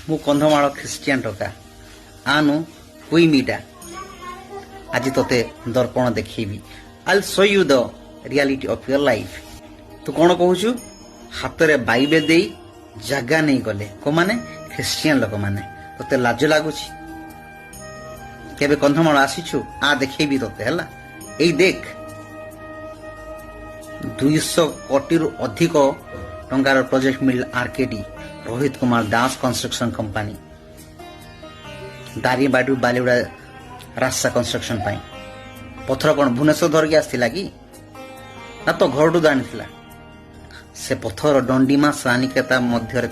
मु कंधमाल ख्रिस्टियान टका आनु कुई मीटा आज तोते दर्पण देखी I show you the reality of your life. तू कौन कहूचु हाथ रे बाइबल दे जगह नहीं गले को माने ख्रिस्टियान लोक माने तोते लाज लागुची केबे कंधमाल आसीछु आ देखेबी तोते हला एई देख 200 कोटी रु अधिक टंकार प्रोजेक्ट मिल RKD Rohit Kumar Das construction company दारिबाडू Baliguda रास्ता कंस्ट्रक्शन पाई पथर कौन भुवनेश्वर धरकी आसला कि ना तो घर आनी से पथर दंडीमा रानीकेता मध्य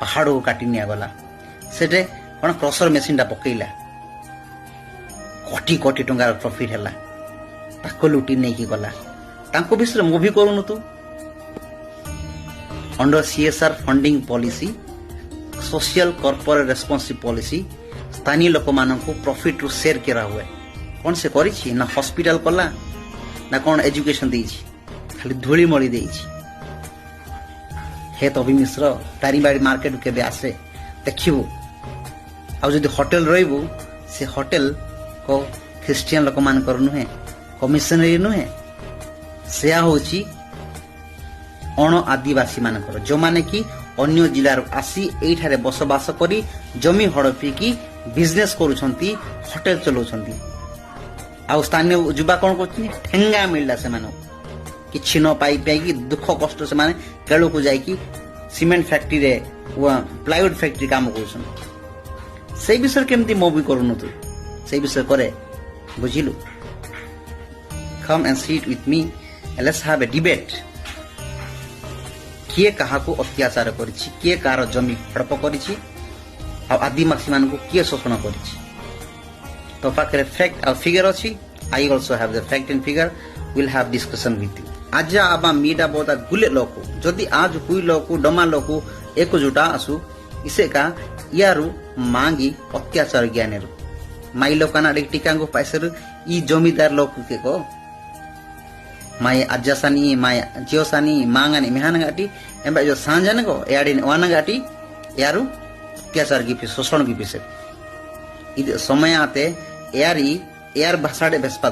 पहाड़ को काटी निगला से कौन क्रसर मेसीन पकईला कोटी कोटी टंकार प्रॉफिट है ताको लुटी नहीं गला तांको विषय मुवी करूनु तू under CSR funding policy social corporate responsibility policy स्थानीय लोक मान प्रॉफिट रु शेयर करा हुए कौन से करी ना हॉस्पिटल कला ना कौन एजुकेशन देछि खाली धूली मली देछि हे तो अभी मिश्र तारीबाड़ी मार्केट के आसे देखिबू आ जदि होटल रहिबू से होटल को ख्रिस्टियन लोक मान कर नुहे कमिशनरी नुहे से होची अण आदिवासी मानकर जो माने कि अन्य जिलार आसी एठारे बसवास करी जमी हड़पी की बिजनेस करूछंती होटल चलाउछंती आ स्थानीय युवा कौन कर ठेंगा मिलला से मानो किछि न पाई पाई दुख कष्ट से माने केळु को जाई कि सीमेंट फैक्ट्री रे प्लाईवुड फैक्ट्री काम करूछन से विषय केमती मूवी करूनु तू से विषय करे बुझिलु come and sit with me let's have a debate किए कहा को अत्याचार करिछि किए कार जमी हड़प करिछि आ आदिवासी मान को किए शोषण करिछि तो पाखरे फैक्ट और फिगर अछि I also have the fact and figure will have discussion with you आज आबा मीडा बोता गुले लोको जदि आज कुई लोको डमा लोको एकजुटा आसु इसे का यारु मांगी अत्याचार ज्ञानेरु माई लोकाना टीका को पैसर ई जमीदार लोक के को माय अज्जासानी माय जियोसानी मांगानी मेहान गाटी एम जो सांजन को याडी वाना गाटी यारु अत्याचार की शोषण की पिसे समय आते यारी यार भाषाडे बेस्पा